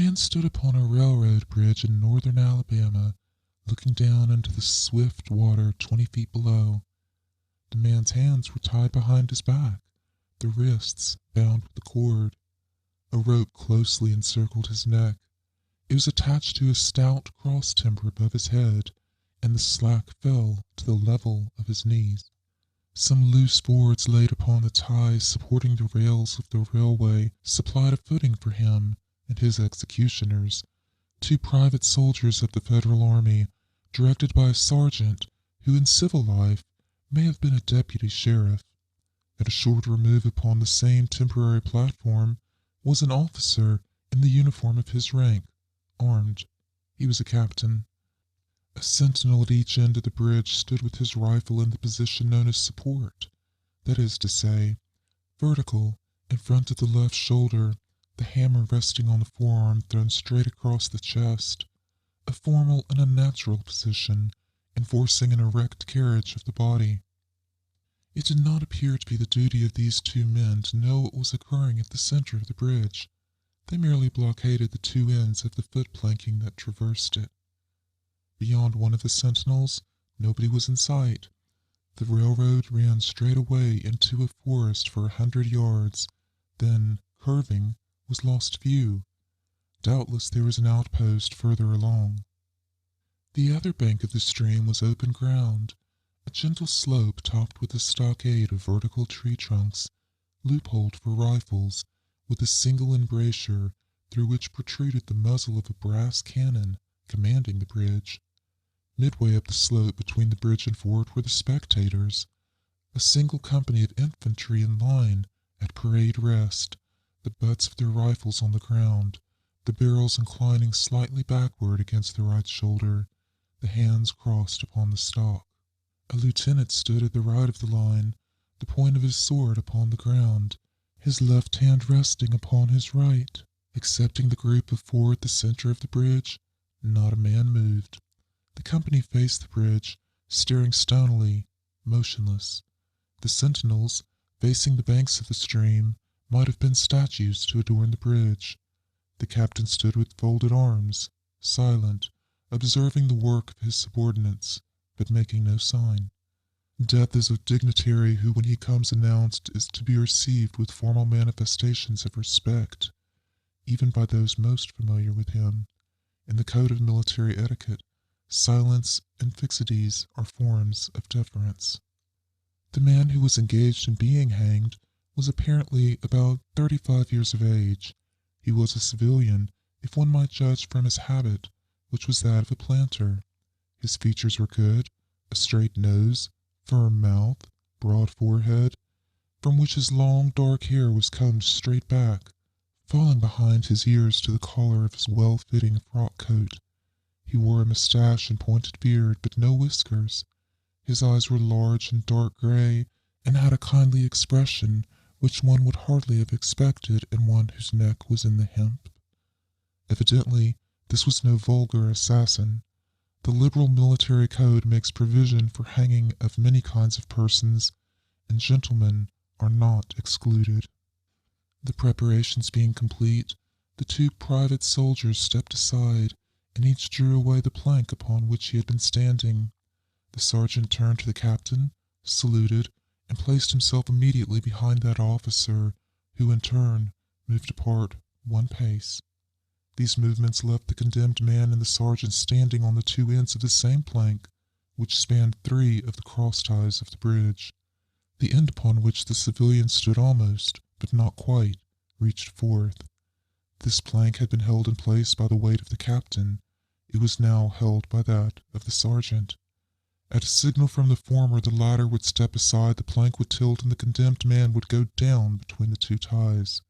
man stood upon a railroad bridge in northern Alabama, looking down into the swift water 20 feet below. The man's hands were tied behind his back, the wrists bound with a cord. A rope closely encircled his neck. It was attached to a stout cross timber above his head, and the slack fell to the level of his knees. Some loose boards laid upon the ties supporting the rails of the railway supplied a footing for him and his executioners, 2 private soldiers of the Federal Army, directed by a sergeant who in civil life may have been a deputy sheriff. At a short remove upon the same temporary platform was an officer in the uniform of his rank, armed. He was a captain. A sentinel at each end of the bridge stood with his rifle in the position known as support, that is to say, vertical in front of the left shoulder, the hammer resting on the forearm thrown straight across the chest, a formal and unnatural position, enforcing an erect carriage of the body. It did not appear to be the duty of these 2 men to know what was occurring at the center of the bridge. They merely blockaded the 2 ends of the foot planking that traversed it. Beyond one of the sentinels, nobody was in sight. The railroad ran straight away into a forest for 100 yards, then, curving, was lost view. Doubtless there was an outpost further along. The other bank of the stream was open ground, a gentle slope topped with a stockade of vertical tree trunks, loopholed for rifles, with a single embrasure through which protruded the muzzle of a brass cannon commanding the bridge. Midway up the slope between the bridge and fort were the spectators, a single company of infantry in line at parade rest, the butts of their rifles on the ground, the barrels inclining slightly backward against the right shoulder, the hands crossed upon the stock. A lieutenant stood at the right of the line, the point of his sword upon the ground, his left hand resting upon his right. Excepting the group of 4 at the center of the bridge, not a man moved. The company faced the bridge, staring stonily, motionless. The sentinels, facing the banks of the stream, might have been statues to adorn the bridge. The captain stood with folded arms, silent, observing the work of his subordinates, but making no sign. Death is a dignitary who, when he comes announced, is to be received with formal manifestations of respect, even by those most familiar with him. In the code of military etiquette, silence and fixities are forms of deference. The man who was engaged in being hanged was apparently about 35 years of age. He was a civilian, if one might judge from his habit, which was that of a planter. His features were good, a straight nose, firm mouth, broad forehead, from which his long dark hair was combed straight back, falling behind his ears to the collar of his well-fitting frock coat. He wore a mustache and pointed beard, but no whiskers. His eyes were large and dark gray, and had a kindly expression which one would hardly have expected in one whose neck was in the hemp. Evidently, this was no vulgar assassin. The liberal military code makes provision for hanging of many kinds of persons, and gentlemen are not excluded. The preparations being complete, the 2 private soldiers stepped aside, and each drew away the plank upon which he had been standing. The sergeant turned to the captain, saluted, and placed himself immediately behind that officer, who in turn moved apart 1 pace. These movements left the condemned man and the sergeant standing on the 2 ends of the same plank, which spanned 3 of the cross ties of the bridge. The end upon which the civilian stood almost, but not quite, reached forth. This plank had been held in place by the weight of the captain. It was now held by that of the sergeant. At a signal from the former, the latter would step aside, the plank would tilt, and the condemned man would go down between the 2 ties.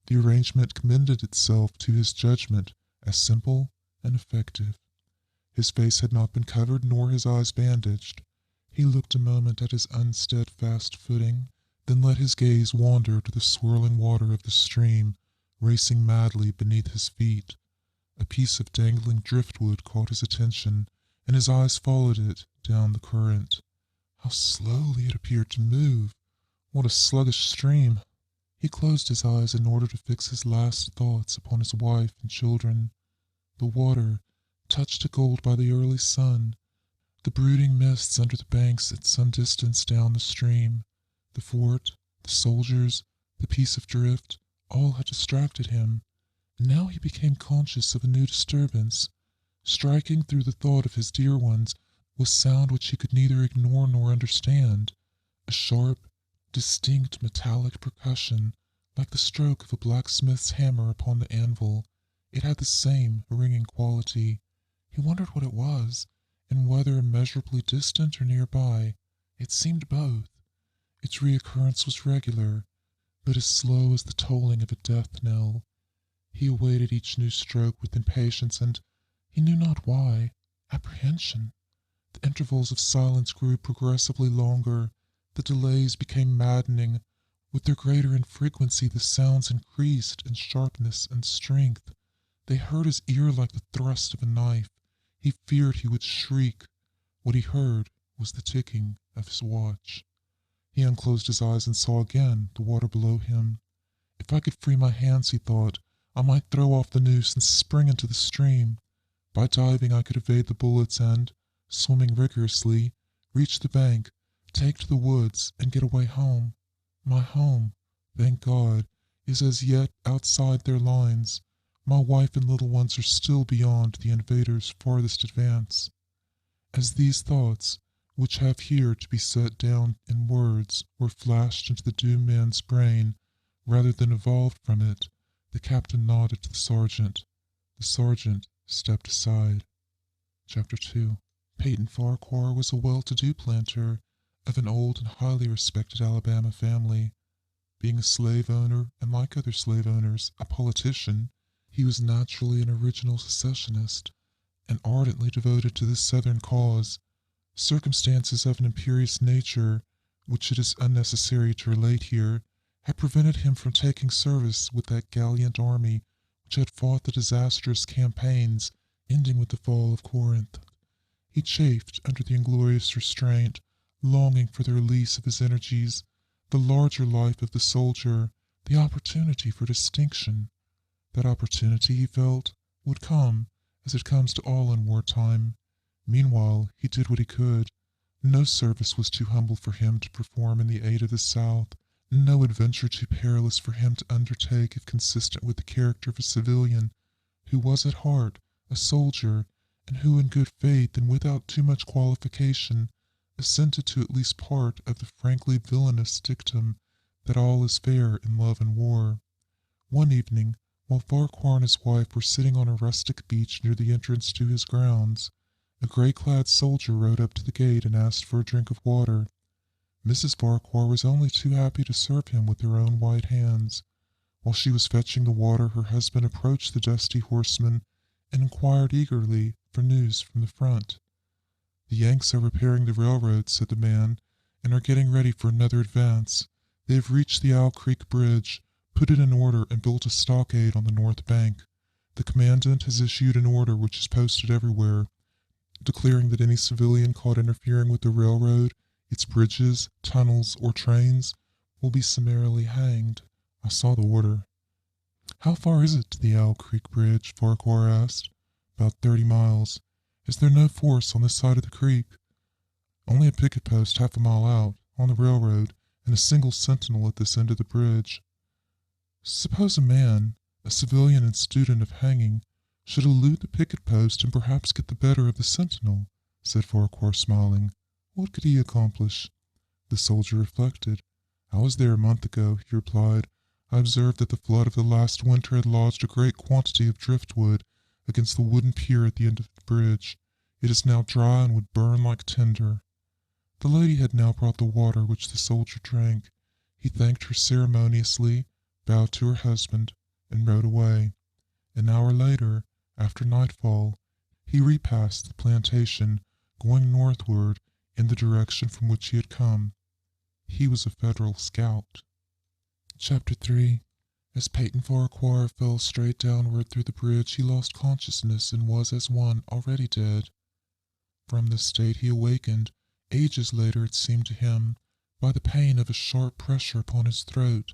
The arrangement commended itself to his judgment as simple and effective. His face had not been covered, nor his eyes bandaged. He looked a moment at his unsteadfast footing, then let his gaze wander to the swirling water of the stream, racing madly beneath his feet. A piece of dangling driftwood caught his attention, and his eyes followed it down the current. How slowly it appeared to move! What a sluggish stream! He closed his eyes in order to fix his last thoughts upon his wife and children. The water, touched to gold by the early sun, the brooding mists under the banks at some distance down the stream, the fort, the soldiers, the piece of drift, all had distracted him, and now he became conscious of a new disturbance. Striking through the thought of his dear ones was sound which he could neither ignore nor understand, a sharp, distinct metallic percussion, like the stroke of a blacksmith's hammer upon the anvil. It had the same ringing quality. He wondered what it was, and whether immeasurably distant or nearby. It seemed both. Its reoccurrence was regular, but as slow as the tolling of a death knell. He awaited each new stroke with impatience and, he knew not why, apprehension. The intervals of silence grew progressively longer. The delays became maddening. With their greater infrequency the sounds increased in sharpness and strength. They hurt his ear like the thrust of a knife. He feared he would shriek. What he heard was the ticking of his watch. He unclosed his eyes and saw again the water below him. If I could free my hands, he thought, I might throw off the noose and spring into the stream. By diving I could evade the bullets and, swimming rigorously, reach the bank, take to the woods, and get away home. My home, thank God, is as yet outside their lines. My wife and little ones are still beyond the invaders' farthest advance. As these thoughts, which have here to be set down in words, were flashed into the doomed man's brain, rather than evolved from it, the captain nodded to the sergeant. The sergeant stepped aside. Chapter 2. Peyton Farquhar was a well-to-do planter of an old and highly respected Alabama family. Being a slave owner, and like other slave owners, a politician, he was naturally an original secessionist, and ardently devoted to the Southern cause. Circumstances of an imperious nature, which it is unnecessary to relate here, had prevented him from taking service with that gallant army which had fought the disastrous campaigns ending with the fall of Corinth. He chafed under the inglorious restraint, longing for the release of his energies, the larger life of the soldier, the opportunity for distinction. That opportunity, he felt, would come, as it comes to all in wartime. Meanwhile, he did what he could. No service was too humble for him to perform in the aid of the South, no adventure too perilous for him to undertake if consistent with the character of a civilian, who was at heart a soldier, and who in good faith and without too much qualification assented to at least part of the frankly villainous dictum that all is fair in love and war. One evening, while Farquhar and his wife were sitting on a rustic beach near the entrance to his grounds, a gray-clad soldier rode up to the gate and asked for a drink of water. Mrs. Farquhar was only too happy to serve him with her own white hands. While she was fetching the water, her husband approached the dusty horseman and inquired eagerly for news from the front. "The Yanks are repairing the railroad," said the man, "and are getting ready for another advance. They have reached the Owl Creek Bridge, put it in order, and built a stockade on the north bank. The commandant has issued an order which is posted everywhere, declaring that any civilian caught interfering with the railroad, its bridges, tunnels, or trains will be summarily hanged." I saw the order. "How far is it to the Owl Creek Bridge?" Farquhar asked. "About 30 miles. Is there no force on this side of the creek?" "Only a picket post half a mile out, on the railroad, and a single sentinel at this end of the bridge." "Suppose a man, a civilian and student of hanging, should elude the picket post and perhaps get the better of the sentinel," said Farquhar, smiling. "What could he accomplish?" The soldier reflected. "I was there a month ago," he replied. "I observed that the flood of the last winter had lodged a great quantity of driftwood against the wooden pier at the end of the bridge. It is now dry and would burn like tinder." The lady had now brought the water, which the soldier drank. He thanked her ceremoniously, bowed to her husband, and rode away. An hour later, after nightfall, he repassed the plantation, going northward in the direction from which he had come. He was a Federal scout. Chapter 3. As Peyton Farquhar fell straight downward through the bridge, he lost consciousness and was as one already dead. From this state he awakened, ages later it seemed to him, by the pain of a sharp pressure upon his throat,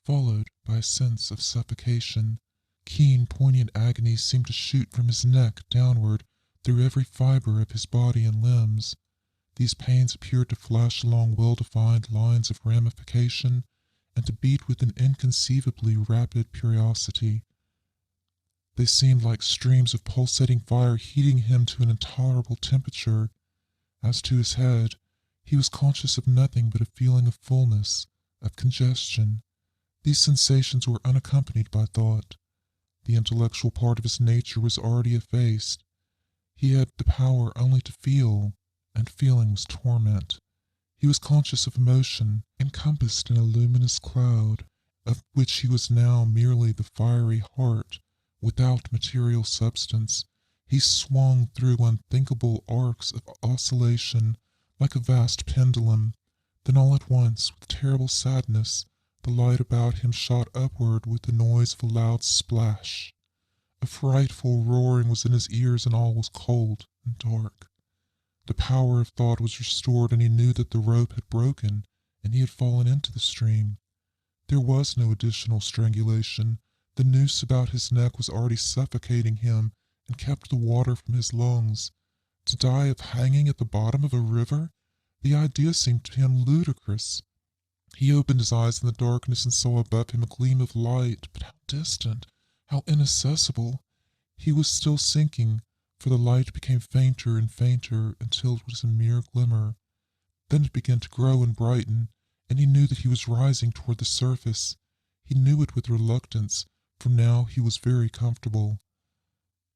followed by a sense of suffocation. Keen, poignant agony seemed to shoot from his neck downward through every fiber of his body and limbs. These pains appeared to flash along well-defined lines of ramification and to beat with an inconceivably rapid periodicity. They seemed like streams of pulsating fire heating him to an intolerable temperature. As to his head, he was conscious of nothing but a feeling of fullness, of congestion. These sensations were unaccompanied by thought. The intellectual part of his nature was already effaced. He had the power only to feel, and feeling was torment. He was conscious of emotion, encompassed in a luminous cloud, of which he was now merely the fiery heart, without material substance. He swung through unthinkable arcs of oscillation, like a vast pendulum. Then all at once, with terrible sadness, the light about him shot upward with the noise of a loud splash. A frightful roaring was in his ears, and all was cold and dark. The power of thought was restored, and he knew that the rope had broken, and he had fallen into the stream. There was no additional strangulation. The noose about his neck was already suffocating him and kept the water from his lungs. To die of hanging at the bottom of a river? The idea seemed to him ludicrous. He opened his eyes in the darkness and saw above him a gleam of light, but how distant, how inaccessible. He was still sinking, for the light became fainter and fainter until it was a mere glimmer. Then it began to grow and brighten, and he knew that he was rising toward the surface. He knew it with reluctance, for now he was very comfortable.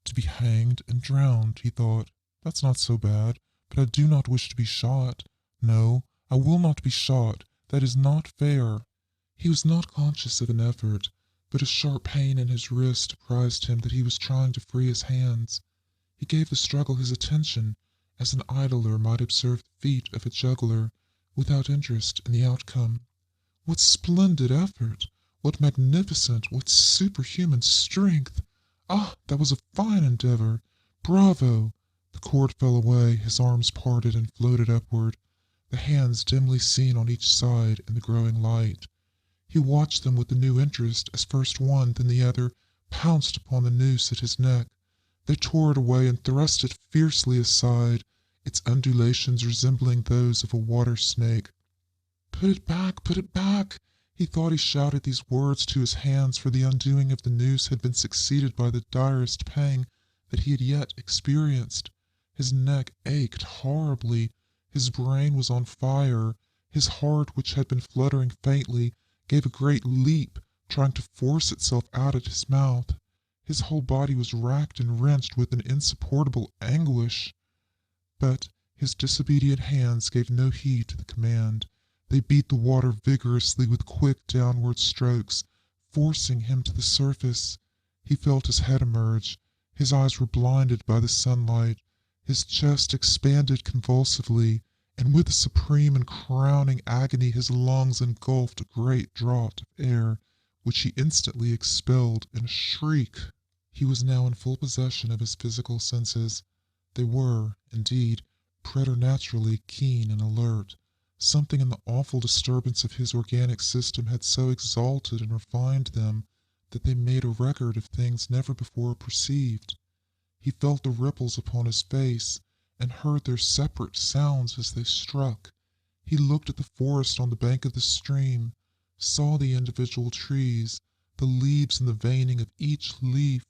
To be hanged and drowned, he thought, that's not so bad, but I do not wish to be shot. No, I will not be shot. That is not fair. He was not conscious of an effort, but a sharp pain in his wrist apprised him that he was trying to free his hands. He gave the struggle his attention, as an idler might observe the feat of a juggler, without interest in the outcome. What splendid effort! What magnificent, what superhuman strength! Ah, that was a fine endeavor! Bravo! The cord fell away, his arms parted and floated upward, the hands dimly seen on each side in the growing light. He watched them with a new interest as first one, then the other, pounced upon the noose at his neck. They tore it away and thrust it fiercely aside, its undulations resembling those of a water snake. "Put it back! Put it back!" He thought he shouted these words to his hands, for the undoing of the noose had been succeeded by the direst pang that he had yet experienced. His neck ached horribly. His brain was on fire. His heart, which had been fluttering faintly, gave a great leap, trying to force itself out at his mouth. His whole body was racked and wrenched with an insupportable anguish. But his disobedient hands gave no heed to the command. They beat the water vigorously with quick downward strokes, forcing him to the surface. He felt his head emerge. His eyes were blinded by the sunlight. His chest expanded convulsively, and with a supreme and crowning agony his lungs engulfed a great draught of air, which he instantly expelled in a shriek. He was now in full possession of his physical senses. They were, indeed, preternaturally keen and alert. Something in the awful disturbance of his organic system had so exalted and refined them that they made a record of things never before perceived. He felt the ripples upon his face, and heard their separate sounds as they struck. He looked at the forest on the bank of the stream, saw the individual trees, the leaves and the veining of each leaf.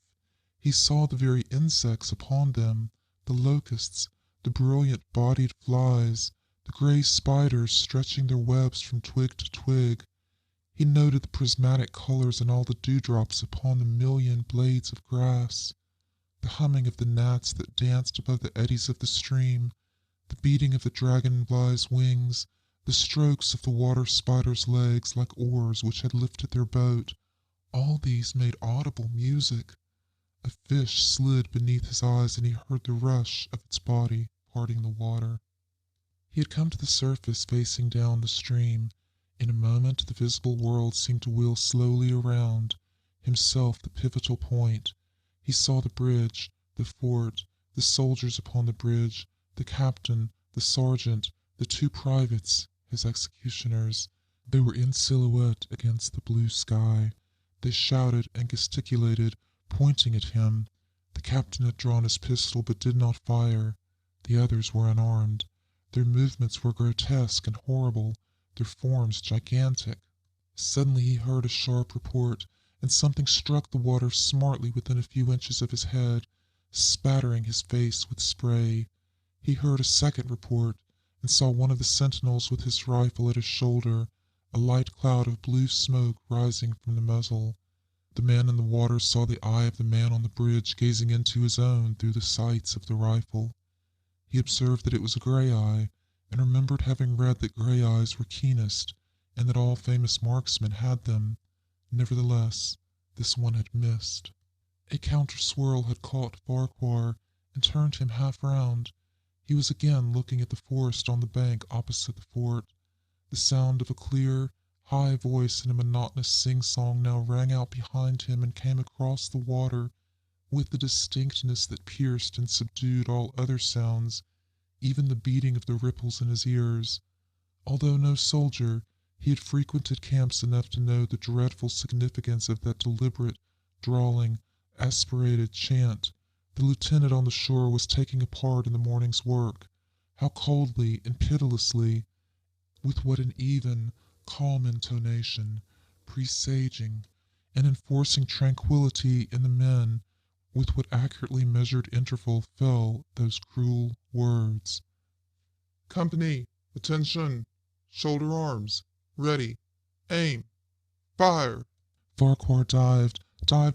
He saw the very insects upon them, the locusts, the brilliant-bodied flies, the gray spiders stretching their webs from twig to twig. He noted the prismatic colors in all the dewdrops upon the million blades of grass, the humming of the gnats that danced above the eddies of the stream, the beating of the dragonfly's wings, the strokes of the water spider's legs like oars which had lifted their boat. All these made audible music. A fish slid beneath his eyes, and he heard the rush of its body parting the water. He had come to the surface, facing down the stream. In a moment the visible world seemed to wheel slowly around, himself the pivotal point. He saw the bridge, the fort, the soldiers upon the bridge, the captain, the sergeant, the two privates, his executioners. They were in silhouette against the blue sky. They shouted and gesticulated, pointing at him. The captain had drawn his pistol but did not fire. The others were unarmed. Their movements were grotesque and horrible, their forms gigantic. Suddenly he heard a sharp report, and something struck the water smartly within a few inches of his head, spattering his face with spray. He heard a second report, and saw one of the sentinels with his rifle at his shoulder, a light cloud of blue smoke rising from the muzzle. The man in the water saw the eye of the man on the bridge gazing into his own through the sights of the rifle. He observed that it was a gray eye, and remembered having read that gray eyes were keenest, and that all famous marksmen had them. Nevertheless, this one had missed. A counter-swirl had caught Farquhar and turned him half round. He was again looking at the forest on the bank opposite the fort. The sound of a clear, high voice in a monotonous sing-song now rang out behind him and came across the water with the distinctness that pierced and subdued all other sounds, even the beating of the ripples in his ears. Although no soldier, he had frequented camps enough to know the dreadful significance of that deliberate, drawling, aspirated chant. The lieutenant on the shore was taking a part in the morning's work. How coldly and pitilessly, with what an even, calm intonation, presaging and enforcing tranquillity in the men, with what accurately measured interval fell those cruel words. "Company, attention! Shoulder arms! Ready! Aim! Fire!" Farquhar dived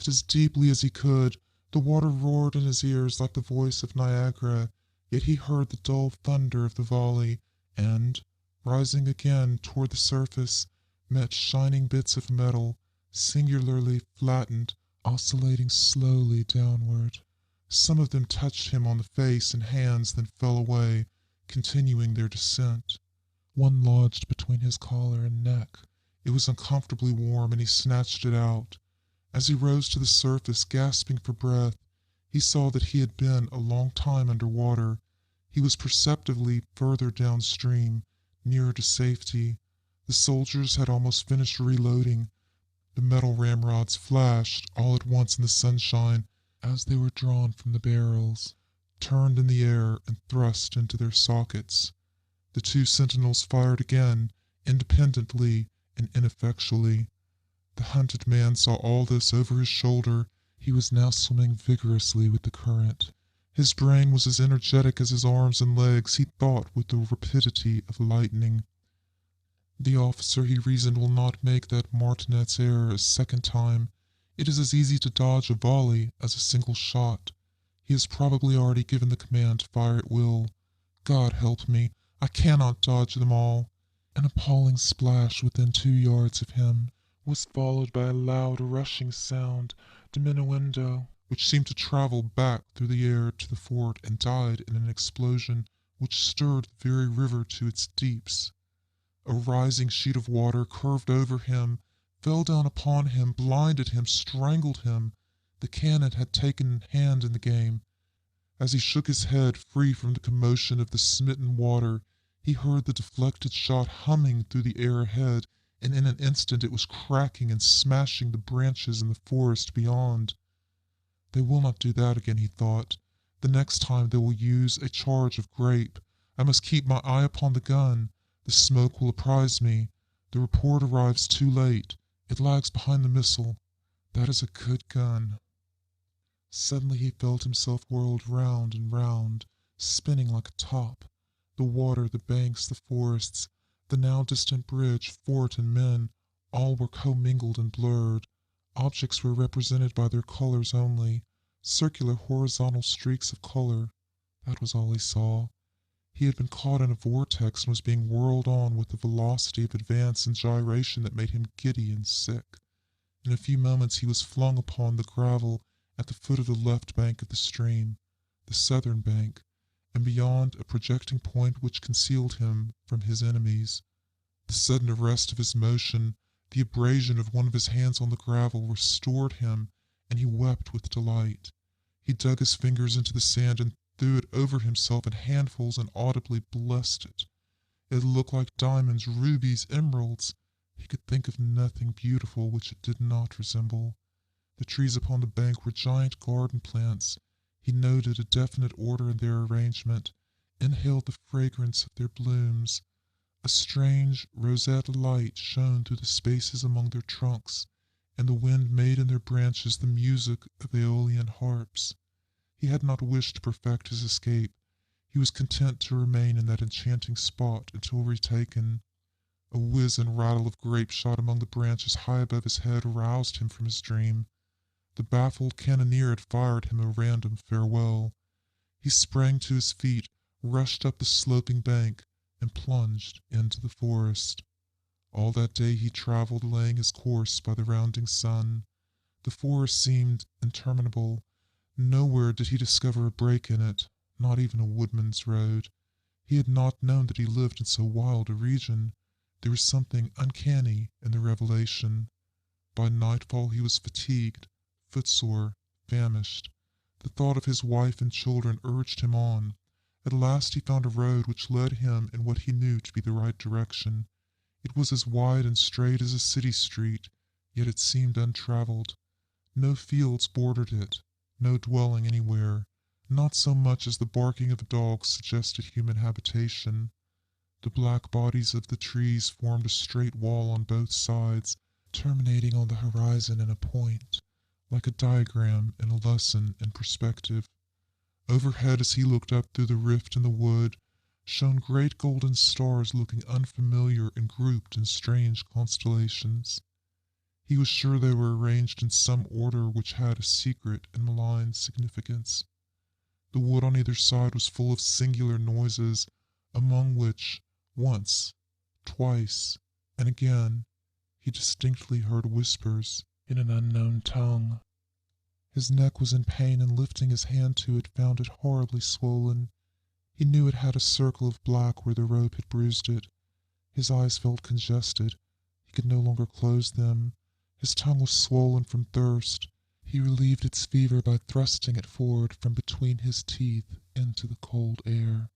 as deeply as he could. The water roared in his ears like the voice of Niagara, yet he heard the dull thunder of the volley, and, rising again toward the surface, met shining bits of metal, singularly flattened, oscillating slowly downward. Some of them touched him on the face and hands, then fell away, continuing their descent. One lodged between his collar and neck. It was uncomfortably warm, and he snatched it out. As he rose to the surface, gasping for breath, he saw that he had been a long time under water. He was perceptibly further downstream, nearer to safety. The soldiers had almost finished reloading. The metal ramrods flashed all at once in the sunshine as they were drawn from the barrels, turned in the air and thrust into their sockets. The two sentinels fired again, independently and ineffectually. The hunted man saw all this over his shoulder. He was now swimming vigorously with the current. His brain was as energetic as his arms and legs. He thought with the rapidity of lightning. The officer, he reasoned, will not make that martinet's error a second time. It is as easy to dodge a volley as a single shot. He has probably already given the command to fire at will. God help me, I cannot dodge them all. An appalling splash within 2 yards of him was followed by a loud rushing sound, diminuendo, which seemed to travel back through the air to the fort and died in an explosion which stirred the very river to its deeps. A rising sheet of water curved over him, fell down upon him, blinded him, strangled him. The cannon had taken hand in the game. As he shook his head free from the commotion of the smitten water, he heard the deflected shot humming through the air ahead, and in an instant it was cracking and smashing the branches in the forest beyond. They will not do that again, he thought. The next time they will use a charge of grape. I must keep my eye upon the gun. The smoke will apprise me. The report arrives too late. It lags behind the missile. That is a good gun. Suddenly he felt himself whirled round and round, spinning like a top. The water, the banks, the forests, the now distant bridge, fort, and men, all were commingled and blurred. Objects were represented by their colors only, circular horizontal streaks of color. That was all he saw. He had been caught in a vortex and was being whirled on with a velocity of advance and gyration that made him giddy and sick. In a few moments he was flung upon the gravel at the foot of the left bank of the stream, the southern bank, and beyond a projecting point which concealed him from his enemies. The sudden arrest of his motion, the abrasion of one of his hands on the gravel, restored him, and he wept with delight. He dug his fingers into the sand and threw it over himself in handfuls and audibly blessed it. It looked like diamonds, rubies, emeralds. He could think of nothing beautiful which it did not resemble. The trees upon the bank were giant garden plants. He noted a definite order in their arrangement, inhaled the fragrance of their blooms. A strange roseate light shone through the spaces among their trunks, and the wind made in their branches the music of aeolian harps. He had not wished to perfect his escape. He was content to remain in that enchanting spot until retaken. A whiz and rattle of grape shot among the branches high above his head roused him from his dream. The baffled cannoneer had fired him a random farewell. He sprang to his feet, rushed up the sloping bank, and plunged into the forest. All that day he traveled, laying his course by the rounding sun. The forest seemed interminable. Nowhere did he discover a break in it, not even a woodman's road. He had not known that he lived in so wild a region. There was something uncanny in the revelation. By nightfall he was fatigued, footsore, famished. The thought of his wife and children urged him on. At last he found a road which led him in what he knew to be the right direction. It was as wide and straight as a city street, yet it seemed untraveled. No fields bordered it, no dwelling anywhere. Not so much as the barking of a dog suggested human habitation. The black bodies of the trees formed a straight wall on both sides, terminating on the horizon in a point, like a diagram in a lesson in perspective. Overhead, as he looked up through the rift in the wood, shone great golden stars looking unfamiliar and grouped in strange constellations. He was sure they were arranged in some order which had a secret and malign significance. The wood on either side was full of singular noises, among which, once, twice, and again, he distinctly heard whispers in an unknown tongue. His neck was in pain, and lifting his hand to it, found it horribly swollen. He knew it had a circle of black where the rope had bruised it. His eyes felt congested. He could no longer close them. His tongue was swollen from thirst. He relieved its fever by thrusting it forward from between his teeth into the cold air.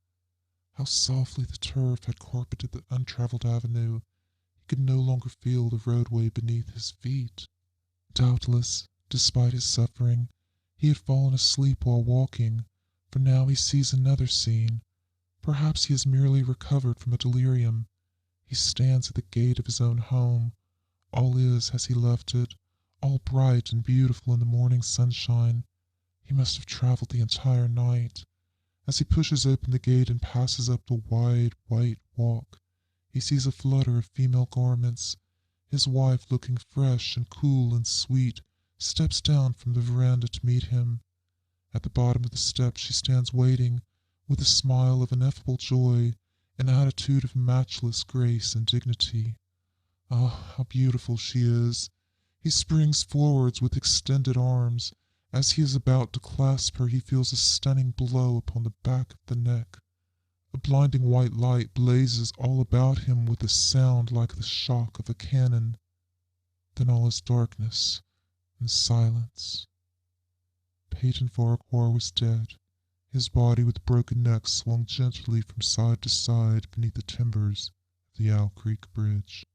How softly the turf had carpeted the untraveled avenue. He could no longer feel the roadway beneath his feet. Doubtless, despite his suffering, he had fallen asleep while walking, for now he sees another scene. Perhaps he has merely recovered from a delirium. He stands at the gate of his own home. All is as he left it, all bright and beautiful in the morning sunshine. He must have traveled the entire night. As he pushes open the gate and passes up the wide, white walk, he sees a flutter of female garments. His wife, looking fresh and cool and sweet, steps down from the veranda to meet him. At the bottom of the steps she stands waiting, with a smile of ineffable joy, an attitude of matchless grace and dignity. Ah, how beautiful she is! He springs forwards with extended arms. As he is about to clasp her, he feels a stunning blow upon the back of the neck. A blinding white light blazes all about him with a sound like the shock of a cannon. Then all is darkness and silence. Peyton Farquhar was dead. His body with broken neck swung gently from side to side beneath the timbers of the Owl Creek Bridge.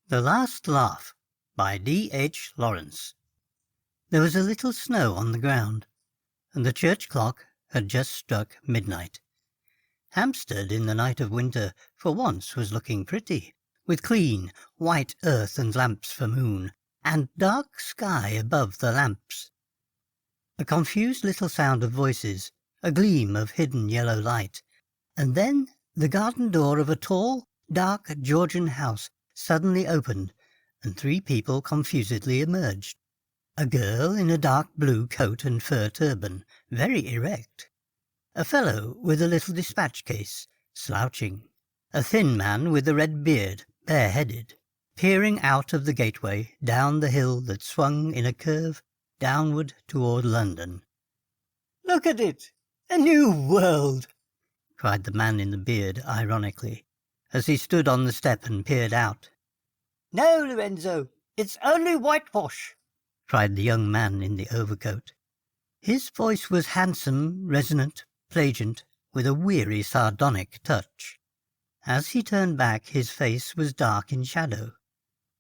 The Last Laugh by D.H. Lawrence. There was a little snow on the ground, and the church clock had just struck midnight. Hampstead in the night of winter for once was looking pretty, with clean, white earth and lamps for moon, and dark sky above the lamps. A confused little sound of voices, a gleam of hidden yellow light, and then the garden door of a tall, dark Georgian house suddenly opened, and 3 people confusedly emerged. A girl in a dark blue coat and fur turban, very erect. A fellow with a little dispatch case, slouching. A thin man with a red beard, bareheaded, peering out of the gateway down the hill that swung in a curve downward toward London. "Look at it! A new world!" cried the man in the beard ironically, as he stood on the step and peered out. "No, Lorenzo, it's only whitewash!" cried the young man in the overcoat. His voice was handsome, resonant, plangent, with a weary sardonic touch. As he turned back, his face was dark in shadow.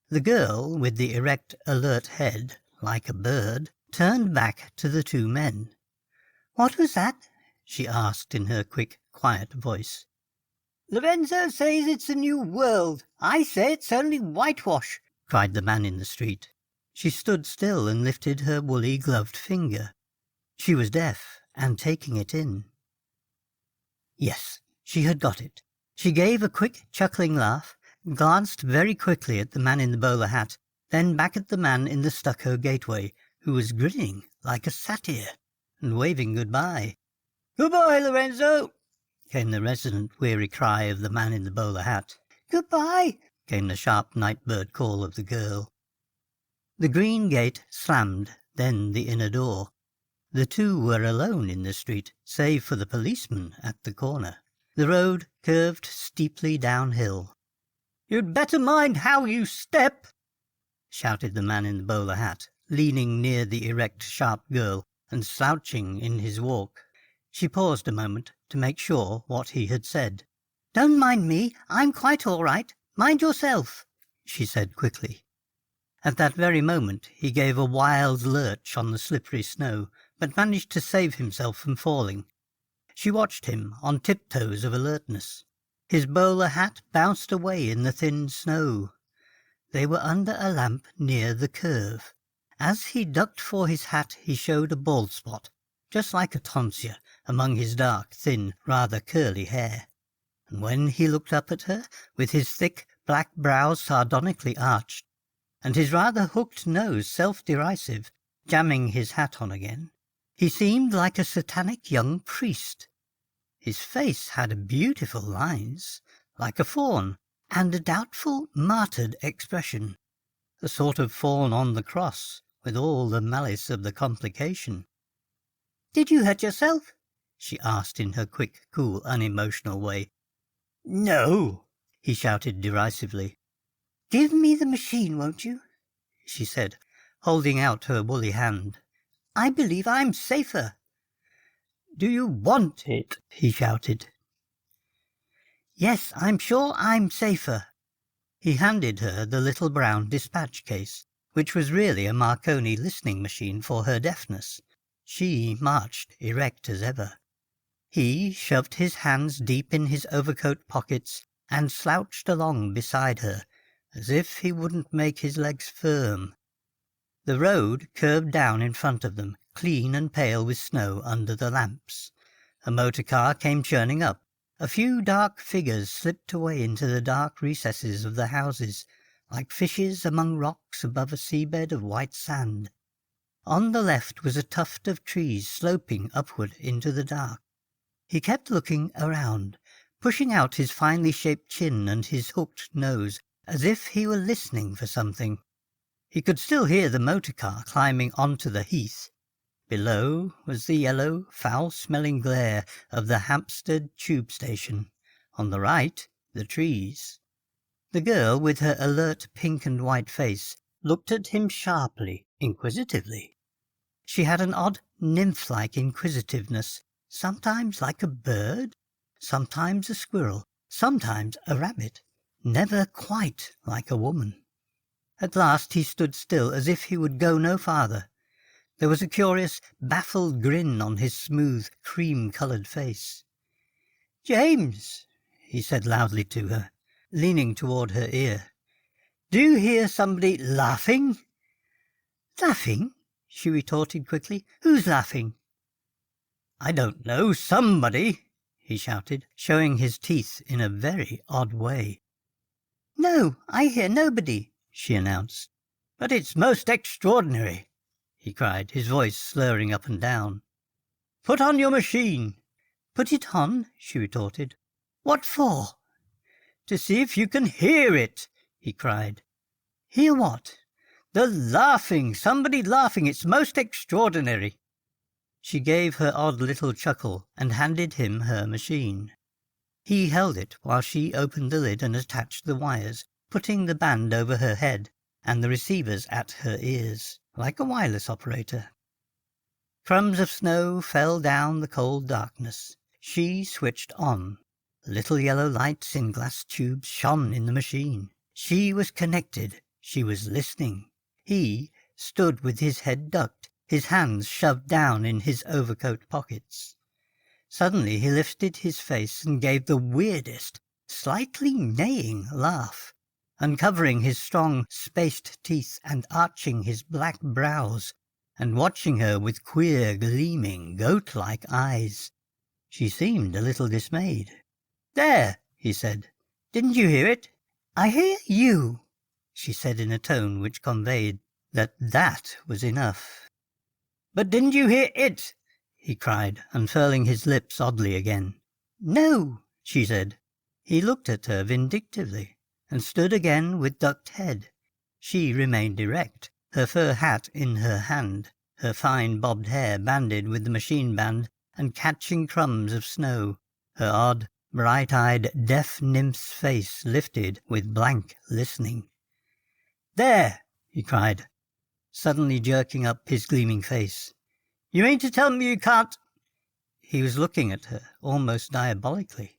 The girl, with the erect, alert head, like a bird, turned back to the two men. "What was that?" she asked in her quick, quiet voice. "Lorenzo says it's a new world. I say it's only whitewash," cried the man in the street. She stood still and lifted her woolly gloved finger. She was deaf and taking it in. Yes, she had got it. She gave a quick, chuckling laugh, glanced very quickly at the man in the bowler hat, then back at the man in the stucco gateway, who was grinning like a satyr and waving goodbye. "Goodbye, Lorenzo," came the resonant, weary cry of the man in the bowler hat. "Goodbye," came the sharp night-bird call of the girl. The green gate slammed, then the inner door. The two were alone in the street, save for the policeman at the corner. The road curved steeply downhill. "You'd better mind how you step," shouted the man in the bowler hat, leaning near the erect, sharp girl and slouching in his walk. She paused a moment to make sure what he had said. "Don't mind me, I'm quite all right. Mind yourself," she said quickly. At that very moment he gave a wild lurch on the slippery snow, but managed to save himself from falling. She watched him on tiptoes of alertness. His bowler hat bounced away in the thin snow. They were under a lamp near the curve. As he ducked for his hat he showed a bald spot, just like a tonsure, among his dark, thin, rather curly hair. And when he looked up at her, with his thick black brows sardonically arched, and his rather hooked nose self-derisive, jamming his hat on again, he seemed like a satanic young priest. His face had beautiful lines, like a fawn, and a doubtful, martyred expression, the sort of fawn on the cross, with all the malice of the complication. "Did you hurt yourself?" she asked in her quick, cool, unemotional way. "No," he shouted derisively. "Give me the machine, won't you?" she said, holding out her woolly hand. "I believe I'm safer." "Do you want it?" he shouted. "Yes, I'm sure I'm safer." He handed her the little brown dispatch case, which was really a Marconi listening machine for her deafness. She marched erect as ever. He shoved his hands deep in his overcoat pockets and slouched along beside her, as if he wouldn't make his legs firm. The road curved down in front of them, clean and pale with snow under the lamps. A motor car came churning up. A few dark figures slipped away into the dark recesses of the houses, like fishes among rocks above a seabed of white sand. On the left was a tuft of trees sloping upward into the dark. He kept looking around, pushing out his finely shaped chin and his hooked nose, as if he were listening for something. He could still hear the motor car climbing onto the heath. Below was the yellow, foul-smelling glare of the Hampstead tube station. On the right, the trees. The girl, with her alert pink and white face, looked at him sharply, inquisitively. She had an odd, nymph-like inquisitiveness, sometimes like a bird, sometimes a squirrel, sometimes a rabbit, never quite like a woman. At last he stood still, as if he would go no farther. There was a curious, baffled grin on his smooth, cream-coloured face. "James," he said loudly to her, leaning toward her ear, "do you hear somebody laughing?" "Laughing?" she retorted quickly. "Who's laughing?" "I don't know. Somebody," he shouted, showing his teeth in a very odd way. "No, I hear nobody," she announced. "But it's most extraordinary," he cried, his voice slurring up and down. "Put on your machine." "Put it on?" she retorted. "What for?" "To see if you can hear it," he cried. "Hear what?" "The laughing. Somebody laughing. It's most extraordinary." She gave her odd little chuckle and handed him her machine. He held it while she opened the lid and attached the wires, putting the band over her head and the receivers at her ears, like a wireless operator. Crumbs of snow fell down the cold darkness. She switched on. Little yellow lights in glass tubes shone in the machine. She was connected. She was listening. He stood with his head ducked, his hands shoved down in his overcoat pockets. Suddenly he lifted his face and gave the weirdest, slightly neighing laugh, uncovering his strong, spaced teeth and arching his black brows, and watching her with queer, gleaming, goat-like eyes. She seemed a little dismayed. "There," he said. "Didn't you hear it?" "I hear you," she said in a tone which conveyed that was enough. "But didn't you hear it?" he cried, unfurling his lips oddly again. "No," she said. He looked at her vindictively, and stood again with ducked head. She remained erect, her fur hat in her hand, her fine bobbed hair banded with the machine band and catching crumbs of snow, her odd, bright-eyed, deaf nymph's face lifted with blank listening. "There!" he cried, suddenly jerking up his gleaming face. "You mean to tell me you can't—" He was looking at her almost diabolically,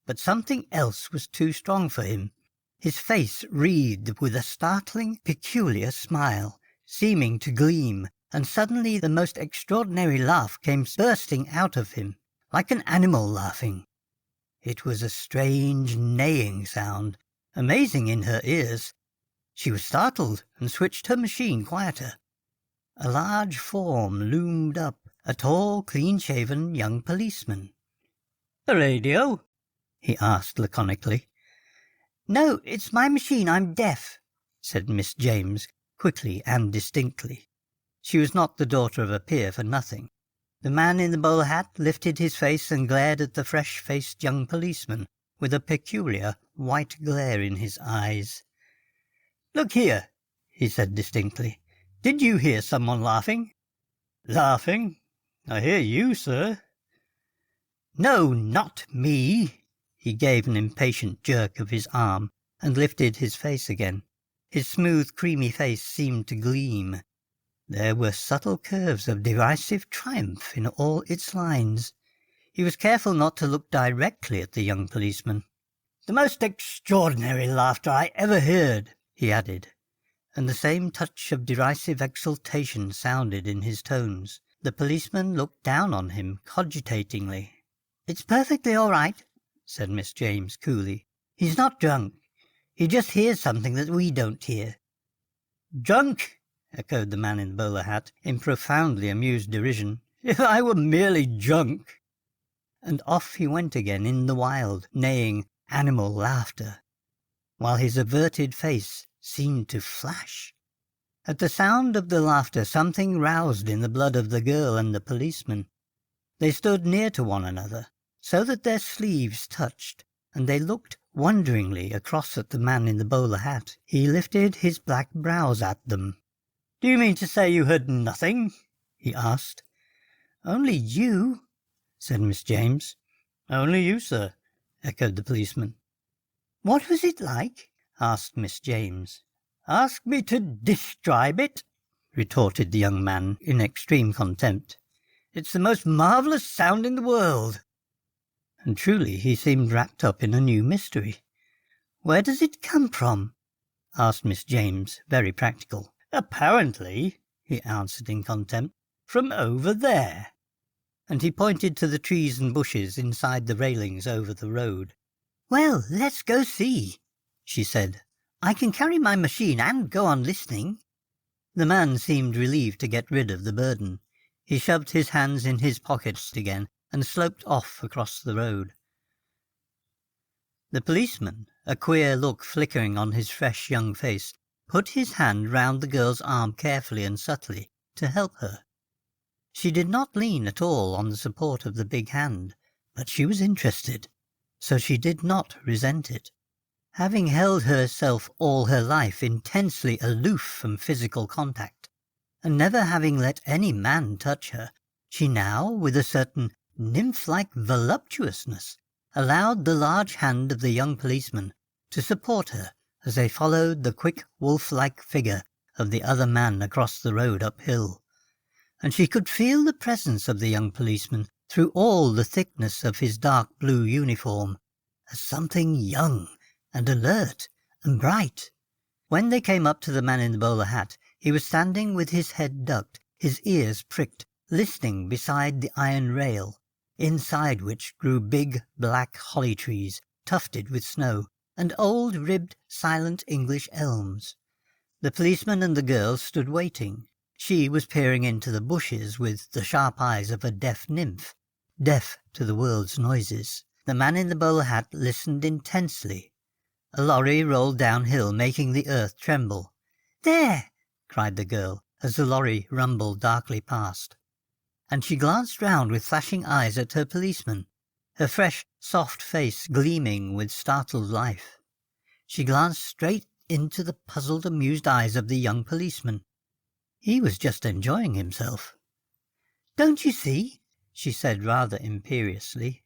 but something else was too strong for him. His face wreathed with a startling, peculiar smile, seeming to gleam, and suddenly the most extraordinary laugh came bursting out of him, like an animal laughing. It was a strange, neighing sound, amazing in her ears. She was startled and switched her machine quieter. A large form loomed up, a tall, clean-shaven young policeman. "The radio?" he asked laconically. "No, it's my machine. I'm deaf," said Miss James, quickly and distinctly. She was not the daughter of a peer for nothing. The man in the bowler hat lifted his face and glared at the fresh-faced young policeman with a peculiar white glare in his eyes. "Look here," he said distinctly. "Did you hear someone laughing?" "Laughing? I hear you, sir." "No, not me." He gave an impatient jerk of his arm and lifted his face again. His smooth, creamy face seemed to gleam. There were subtle curves of derisive triumph in all its lines. He was careful not to look directly at the young policeman. "The most extraordinary laughter I ever heard," he added, and the same touch of derisive exultation sounded in his tones. The policeman looked down on him cogitatingly. "It's perfectly all right," said Miss James coolly. "He's not drunk. He just hears something that we don't hear." "Drunk?" echoed the man in the bowler hat, in profoundly amused derision. "If I were merely drunk!" And off he went again in the wild, neighing, animal laughter, while his averted face seemed to flash. At the sound of the laughter something roused in the blood of the girl and the policeman. They stood near to one another, so that their sleeves touched, and they looked wonderingly across at the man in the bowler hat. He lifted his black brows at them. "Do you mean to say you heard nothing?" he asked. "Only you," said Miss James. "Only you, sir," echoed the policeman. "What was it like?" asked Miss James. "Ask me to describe it?" retorted the young man in extreme contempt. "It's the most marvellous sound in the world." And truly he seemed wrapped up in a new mystery. "Where does it come from?" asked Miss James, very practical. "Apparently," he answered in contempt, "from over there." And he pointed to the trees and bushes inside the railings over the road. "Well, let's go see," she said. "I can carry my machine and go on listening." The man seemed relieved to get rid of the burden. He shoved his hands in his pockets again and sloped off across the road. The policeman, a queer look flickering on his fresh young face, put his hand round the girl's arm carefully and subtly to help her. She did not lean at all on the support of the big hand, but she was interested, so she did not resent it. Having held herself all her life intensely aloof from physical contact, and never having let any man touch her, she now, with a certain nymph-like voluptuousness, allowed the large hand of the young policeman to support her as they followed the quick wolf-like figure of the other man across the road uphill. And she could feel the presence of the young policeman through all the thickness of his dark blue uniform, as something young and alert and bright. When they came up to the man in the bowler hat, he was standing with his head ducked, his ears pricked, listening beside the iron rail, inside which grew big black holly trees tufted with snow, and old ribbed silent English elms. The policeman and the girl stood waiting. She was peering into the bushes with the sharp eyes of a deaf nymph, deaf to the world's noises. The man in the bowler hat listened intensely. A lorry rolled downhill, making the earth tremble. "There!" cried the girl, as the lorry rumbled darkly past. And she glanced round with flashing eyes at her policeman, her fresh, soft face gleaming with startled life. She glanced straight into the puzzled, amused eyes of the young policeman. He was just enjoying himself. "Don't you see?" she said rather imperiously.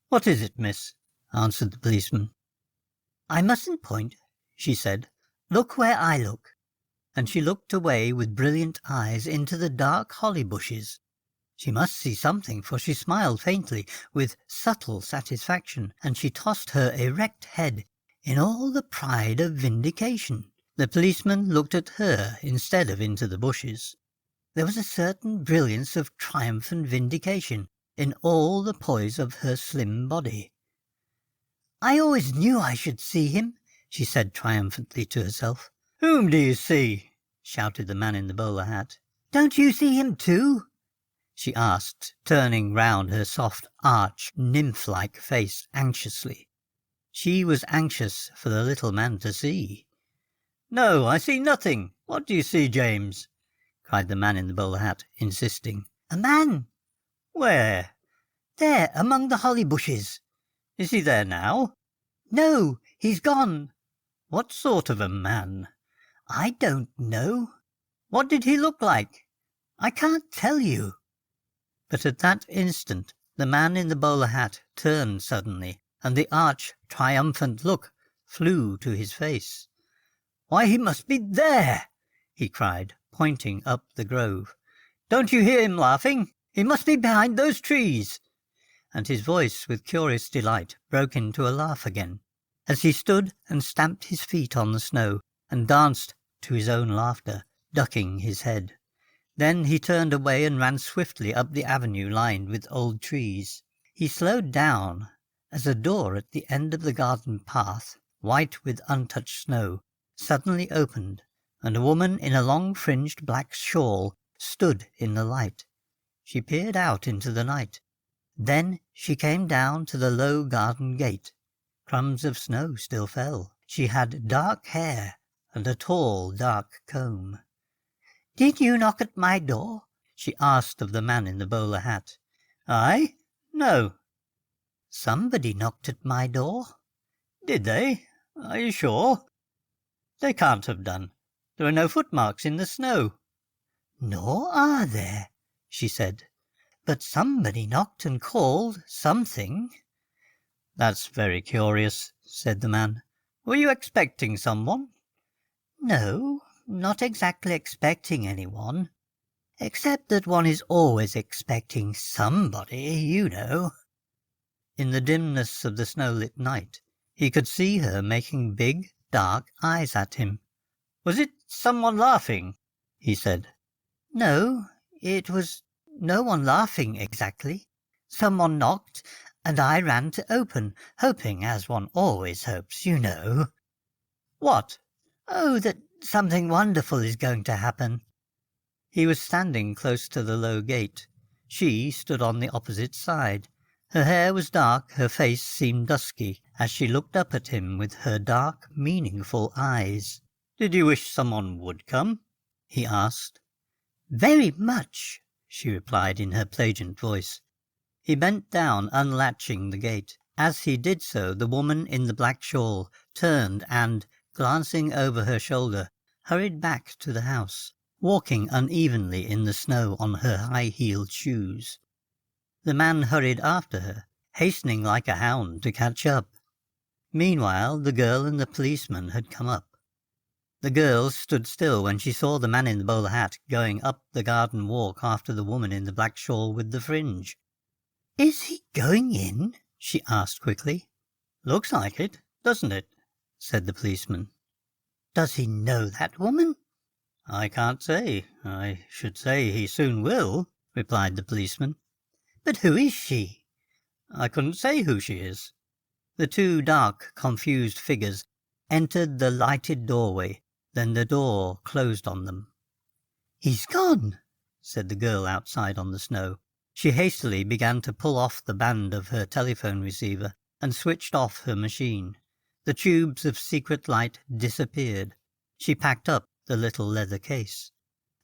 "What is it, miss?" answered the policeman. "I mustn't point," she said. "Look where I look." And she looked away with brilliant eyes into the dark holly bushes. She must see something, for she smiled faintly with subtle satisfaction, and she tossed her erect head in all the pride of vindication. The policeman looked at her instead of into the bushes. There was a certain brilliance of triumphant vindication in all the poise of her slim body. "I always knew I should see him," she said triumphantly to herself. "Whom do you see?" shouted the man in the bowler hat. "Don't you see him too?" she asked, turning round her soft, arch, nymph-like face anxiously. She was anxious for the little man to see. "No, I see nothing. What do you see, James?" cried the man in the bowler hat, insisting. "A man." "Where?" "There, among the holly bushes." "Is he there now?" "No, he's gone." "What sort of a man?" "I don't know." "What did he look like?" "I can't tell you." But at that instant the man in the bowler hat turned suddenly, and the arch, triumphant look flew to his face. "Why, he must be there!" he cried, pointing up the grove. "Don't you hear him laughing? He must be behind those trees." And his voice, with curious delight, broke into a laugh again, as he stood and stamped his feet on the snow, and danced to his own laughter, ducking his head. Then he turned away and ran swiftly up the avenue lined with old trees. He slowed down as a door at the end of the garden path, white with untouched snow, suddenly opened, and a woman in a long-fringed black shawl stood in the light. She peered out into the night. Then she came down to the low garden gate. Crumbs of snow still fell. She had dark hair and a tall, dark comb. "Did you knock at my door?" she asked of the man in the bowler hat. "I? No." "Somebody knocked at my door." "Did they? Are you sure?" "They can't have done. There are no footmarks in the snow." "Nor are there," she said. "But somebody knocked and called something." "That's very curious," said the man. "Were you expecting someone?" "No, not exactly expecting anyone. Except that one is always expecting somebody, you know." In the dimness of the snow-lit night, he could see her making big, dark eyes at him. "Was it someone laughing?" he said. "No, it was no one laughing exactly. Someone knocked, and I ran to open, hoping, as one always hopes, you know." "What?" "Oh, that something wonderful is going to happen." He was standing close to the low gate. She stood on the opposite side. Her hair was dark, her face seemed dusky, as she looked up at him with her dark, meaningful eyes. "Did you wish someone would come?" he asked. "Very much," she replied in her plaintive voice. He bent down, unlatching the gate. As he did so, the woman in the black shawl turned and, glancing over her shoulder, hurried back to the house, walking unevenly in the snow on her high-heeled shoes. The man hurried after her, hastening like a hound to catch up. Meanwhile, the girl and the policeman had come up. The girl stood still when she saw the man in the bowler hat going up the garden walk after the woman in the black shawl with the fringe. "Is he going in?" she asked quickly. "Looks like it, doesn't it?" said the policeman. "Does he know that woman?" "I can't say. I should say he soon will," replied the policeman. "But who is she?" "I couldn't say who she is." The two dark, confused figures entered the lighted doorway, then the door closed on them. "He's gone," said the girl outside on the snow. She hastily began to pull off the band of her telephone receiver and switched off her machine. The tubes of secret light disappeared. She packed up the little leather case.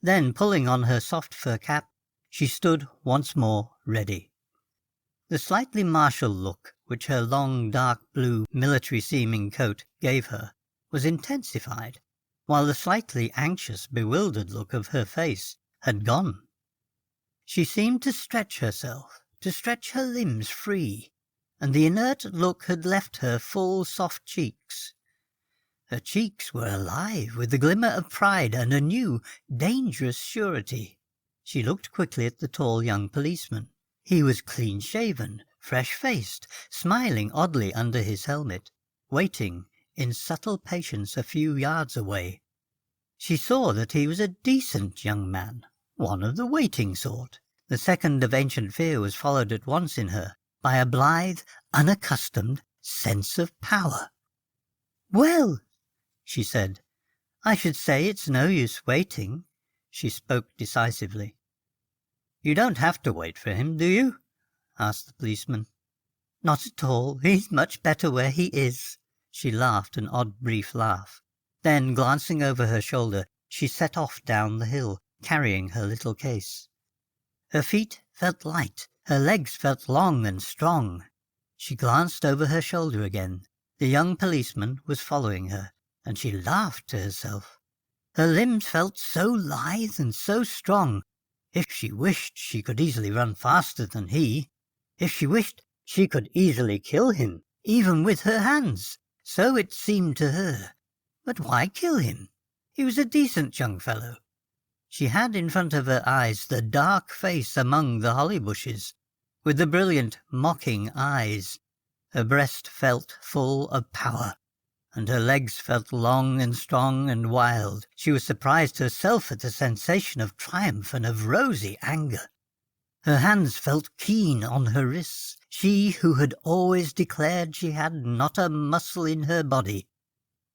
Then, pulling on her soft fur cap, she stood once more ready. The slightly martial look which her long dark blue military-seeming coat gave her was intensified, while the slightly anxious, bewildered look of her face had gone. She seemed to stretch herself, to stretch her limbs free, and the inert look had left her full soft cheeks. Her cheeks were alive with the glimmer of pride and a new, dangerous surety. She looked quickly at the tall young policeman. He was clean-shaven, fresh-faced, smiling oddly under his helmet, waiting in subtle patience a few yards away. She saw that he was a decent young man, one of the waiting sort. The second of ancient fear was followed at once in her by a blithe, unaccustomed sense of power. "Well," she said, "I should say it's no use waiting." She spoke decisively. "You don't have to wait for him, do you?" asked the policeman. "Not at all. He's much better where he is." She laughed an odd brief laugh. Then, glancing over her shoulder, she set off down the hill, carrying her little case. Her feet felt light, her legs felt long and strong. She glanced over her shoulder again. The young policeman was following her, and she laughed to herself. Her limbs felt so lithe and so strong. If she wished, she could easily run faster than he. If she wished, she could easily kill him, even with her hands. So it seemed to her. But why kill him? He was a decent young fellow. She had in front of her eyes the dark face among the holly bushes, with the brilliant, mocking eyes. Her breast felt full of power, and her legs felt long and strong and wild. She was surprised herself at the sensation of triumph and of rosy anger. Her hands felt keen on her wrists, she who had always declared she had not a muscle in her body.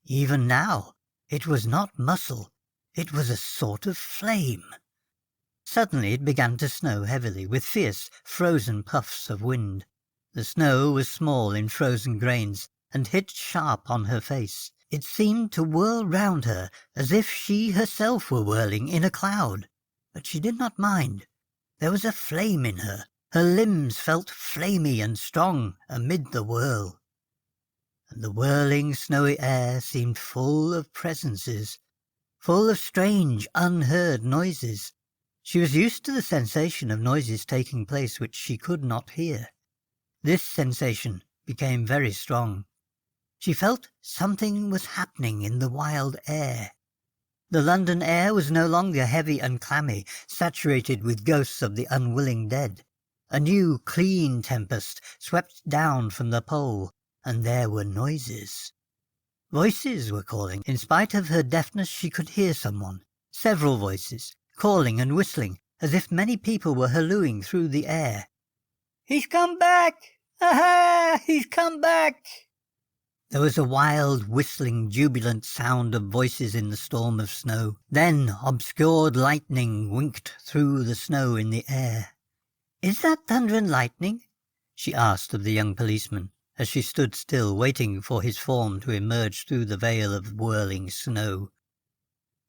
Even now, it was not muscle, it was a sort of flame. Suddenly it began to snow heavily, with fierce, frozen puffs of wind. The snow was small in frozen grains, and hit sharp on her face. It seemed to whirl round her, as if she herself were whirling in a cloud. But she did not mind. There was a flame in her. Her limbs felt flamy and strong amid the whirl. And the whirling snowy air seemed full of presences, full of strange, unheard noises. She was used to the sensation of noises taking place which she could not hear. This sensation became very strong. She felt something was happening in the wild air. The London air was no longer heavy and clammy, saturated with ghosts of the unwilling dead. A new, clean tempest swept down from the pole, and there were noises. Voices were calling. In spite of her deafness, she could hear someone. Several voices, calling and whistling, as if many people were hallooing through the air. "He's come back! Aha! He's come back!" There was a wild, whistling, jubilant sound of voices in the storm of snow. Then obscured lightning winked through the snow in the air. "Is that thunder and lightning?" she asked of the young policeman, as she stood still, waiting for his form to emerge through the veil of whirling snow.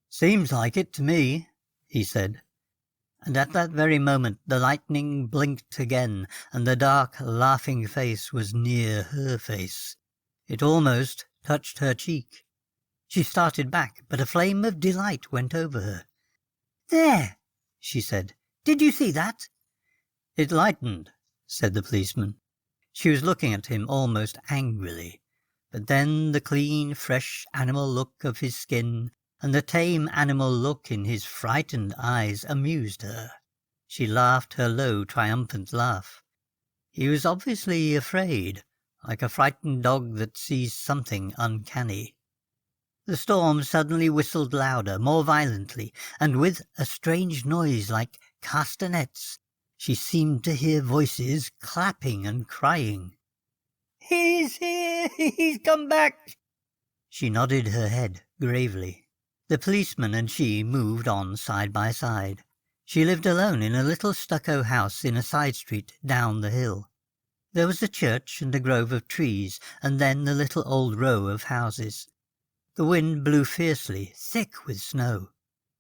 "Seems like it to me," he said. And at that very moment the lightning blinked again, and the dark, laughing face was near her face. It almost touched her cheek. She started back, but a flame of delight went over her. "There," she said. "Did you see that?" "It lightened," said the policeman. She was looking at him almost angrily. But then the clean, fresh animal look of his skin and the tame animal look in his frightened eyes amused her. She laughed her low, triumphant laugh. He was obviously afraid, like a frightened dog that sees something uncanny. The storm suddenly whistled louder, more violently, and with a strange noise like castanets. She seemed to hear voices clapping and crying. "He's here! He's come back!" She nodded her head gravely. The policeman and she moved on side by side. She lived alone in a little stucco house in a side street down the hill. There was a church and a grove of trees, and then the little old row of houses. The wind blew fiercely, thick with snow.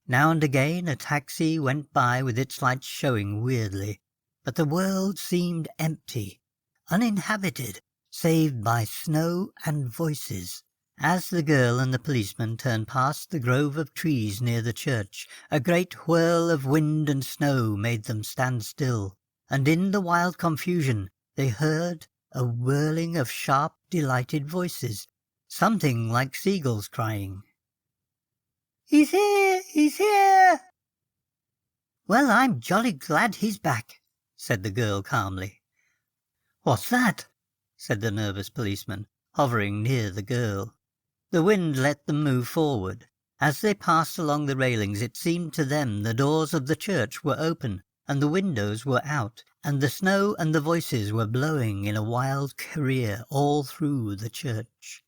Now and again a taxi went by with its lights showing weirdly, but the world seemed empty, uninhabited, save by snow and voices. As the girl and the policeman turned past the grove of trees near the church, a great whirl of wind and snow made them stand still, and in the wild confusion they heard a whirling of sharp, delighted voices, something like seagulls crying. "He's here! He's here!" "Well, I'm jolly glad he's back," said the girl calmly. "What's that?" said the nervous policeman, hovering near the girl. The wind let them move forward. As they passed along the railings it seemed to them the doors of the church were open, and the windows were out, and the snow and the voices were blowing in a wild career all through the church.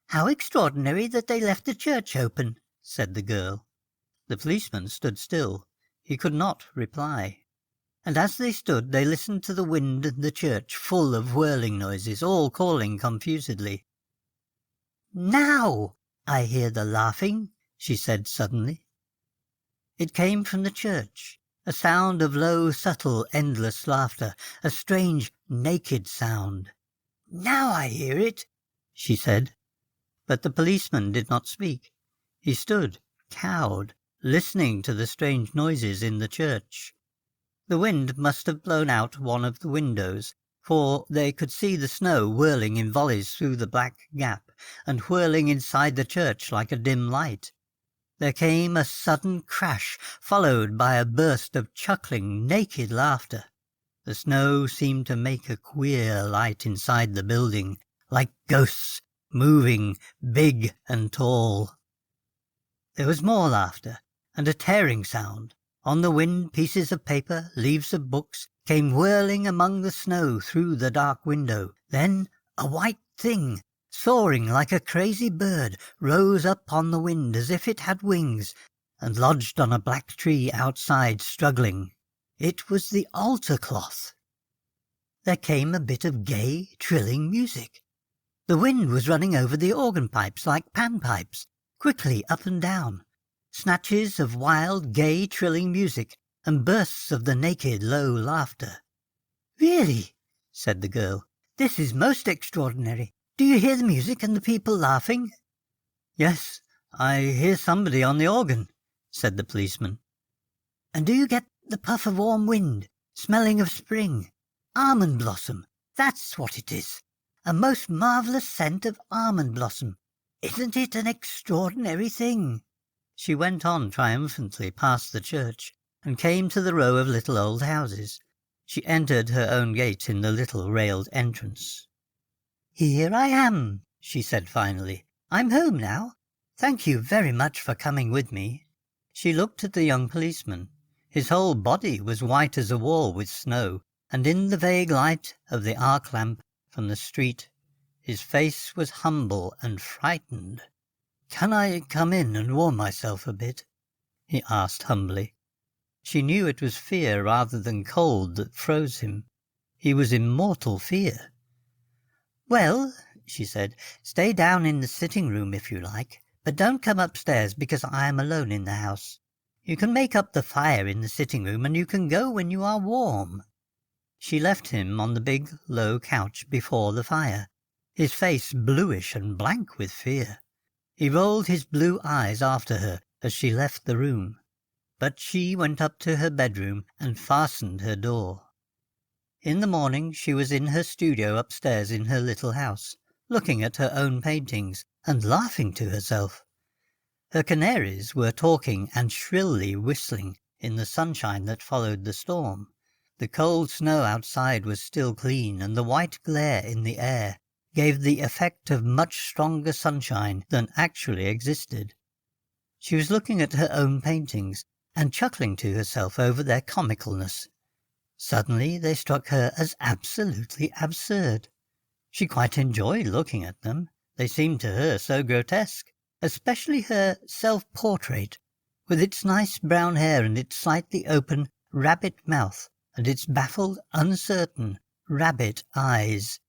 "How extraordinary that they left the church open," said the girl. The policeman stood still. He could not reply. And as they stood they listened to the wind and the church, full of whirling noises, all calling confusedly. "Now I hear the laughing," she said suddenly. It came from the church, a sound of low, subtle, endless laughter, a strange, naked sound. "Now I hear it," she said. But the policeman did not speak. He stood, cowed, listening to the strange noises in the church. The wind must have blown out one of the windows, for they could see the snow whirling in volleys through the black gap, and whirling inside the church like a dim light. There came a sudden crash, followed by a burst of chuckling, naked laughter. The snow seemed to make a queer light inside the building, like ghosts, moving, big and tall. There was more laughter, and a tearing sound. On the wind, pieces of paper, leaves of books, came whirling among the snow through the dark window. Then a white thing, soaring like a crazy bird, rose up on the wind as if it had wings, and lodged on a black tree outside, struggling. It was the altar cloth. There came a bit of gay, trilling music. The wind was running over the organ pipes like panpipes, quickly up and down. Snatches of wild, gay, trilling music, and bursts of the naked, low laughter. "Really," said the girl, "this is most extraordinary. Do you hear the music and the people laughing?" "Yes, I hear somebody on the organ," said the policeman. "And do you get the puff of warm wind, smelling of spring? Almond blossom, that's what it is. A most marvellous scent of almond blossom. Isn't it an extraordinary thing?" She went on triumphantly past the church, and came to the row of little old houses. She entered her own gate in the little railed entrance. "Here I am," she said finally. "I'm home now. Thank you very much for coming with me." She looked at the young policeman. His whole body was white as a wall with snow, and in the vague light of the arc lamp from the street, his face was humble and frightened. "Can I come in and warm myself a bit?" he asked humbly. She knew it was fear rather than cold that froze him. He was in mortal fear. "Well," she said, "stay down in the sitting room if you like, but don't come upstairs because I am alone in the house. You can make up the fire in the sitting room, and you can go when you are warm." She left him on the big, low couch before the fire, his face bluish and blank with fear. He rolled his blue eyes after her as she left the room, but she went up to her bedroom and fastened her door. In the morning she was in her studio upstairs in her little house, looking at her own paintings and laughing to herself. Her canaries were talking and shrilly whistling in the sunshine that followed the storm. The cold snow outside was still clean, and the white glare in the air gave the effect of much stronger sunshine than actually existed. She was looking at her own paintings and chuckling to herself over their comicalness. Suddenly they struck her as absolutely absurd. She quite enjoyed looking at them. They seemed to her so grotesque, especially her self-portrait, with its nice brown hair and its slightly open rabbit mouth and its baffled, uncertain rabbit eyes.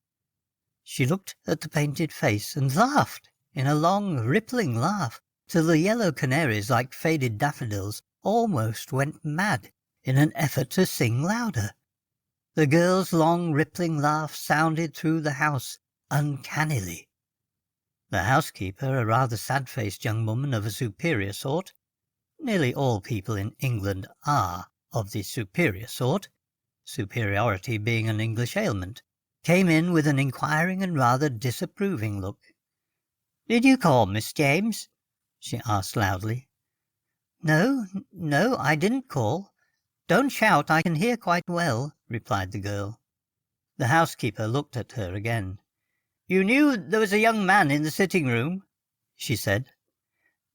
She looked at the painted face and laughed in a long, rippling laugh, till the yellow canaries, like faded daffodils, almost went mad in an effort to sing louder. The girl's long, rippling laugh sounded through the house uncannily. The housekeeper, a rather sad-faced young woman of a superior sort — nearly all people in England are of the superior sort, superiority being an English ailment — came in with an inquiring and rather disapproving look. "Did you call, Miss James?" she asked loudly. No, I didn't call. Don't shout, I can hear quite well," replied the girl. The housekeeper looked at her again. "You knew there was a young man in the sitting-room?" she said.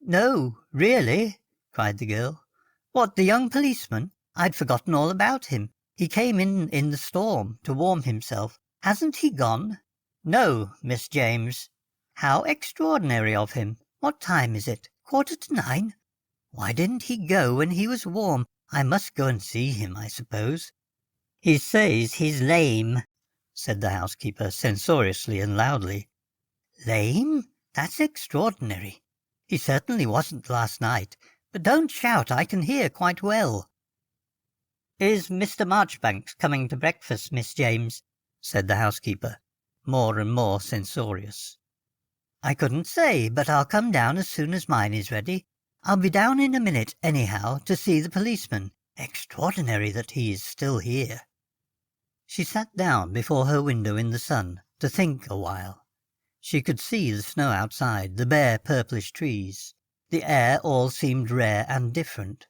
"No, really," cried the girl. "What, the young policeman? I'd forgotten all about him. He came in the storm to warm himself. Hasn't he gone?" "No, Miss James." "How extraordinary of him. What time is it? 9:15? Why didn't he go when he was warm? I must go and see him, I suppose." "He says he's lame," said the housekeeper censoriously and loudly. "Lame? That's extraordinary. He certainly wasn't last night. But don't shout, I can hear quite well." "Is Mr. Marchbanks coming to breakfast, Miss James?" said the housekeeper, more and more censorious. "I couldn't say, but I'll come down as soon as mine is ready. I'll be down in a minute, anyhow, to see the policeman. Extraordinary that he is still here." She sat down before her window in the sun to think a while. She could see the snow outside, the bare purplish trees. The air all seemed rare and different.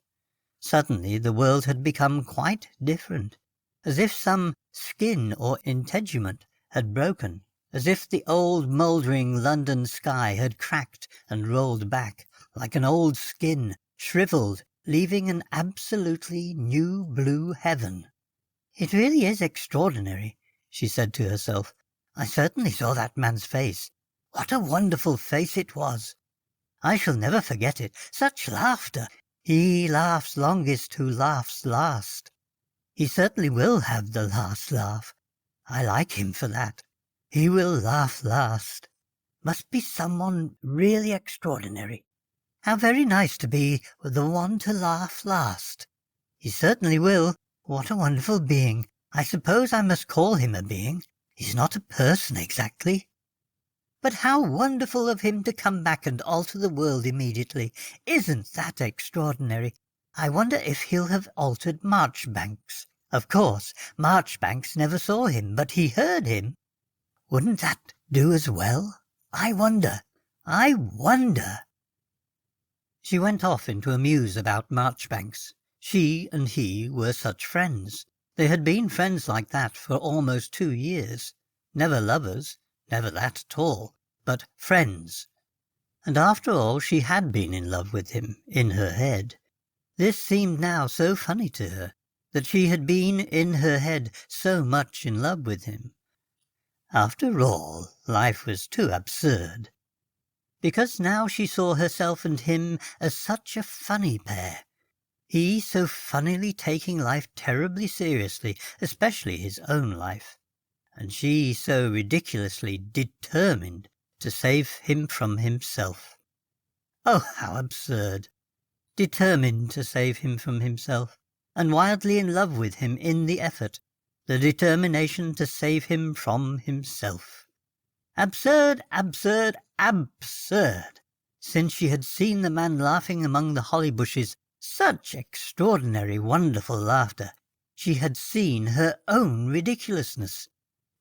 Suddenly the world had become quite different, as if some skin or integument had broken, as if the old mouldering London sky had cracked and rolled back, like an old skin, shriveled, leaving an absolutely new blue heaven. "It really is extraordinary," she said to herself. "I certainly saw that man's face. What a wonderful face it was! I shall never forget it. Such laughter! He laughs longest who laughs last. He certainly will have the last laugh. I like him for that. He will laugh last. Must be someone really extraordinary. How very nice to be the one to laugh last. He certainly will. What a wonderful being. I suppose I must call him a being. He's not a person exactly. But how wonderful of him to come back and alter the world immediately. Isn't that extraordinary? I wonder if he'll have altered Marchbanks. Of course, Marchbanks never saw him, but he heard him. Wouldn't that do as well? I wonder. She went off into a muse about Marchbanks. She and he were such friends. They had been friends like that for almost 2 years. Never lovers, never that at all, but friends. And after all, she had been in love with him, in her head. This seemed now so funny to her, that she had been in her head so much in love with him. After all, life was too absurd. Because now she saw herself and him as such a funny pair. He so funnily taking life terribly seriously, especially his own life, and she so ridiculously determined to save him from himself. Oh, how absurd! Determined to save him from himself, and wildly in love with him in the effort, the determination to save him from himself. Absurd, absurd, absurd! Since she had seen the man laughing among the holly bushes, such extraordinary, wonderful laughter, she had seen her own ridiculousness.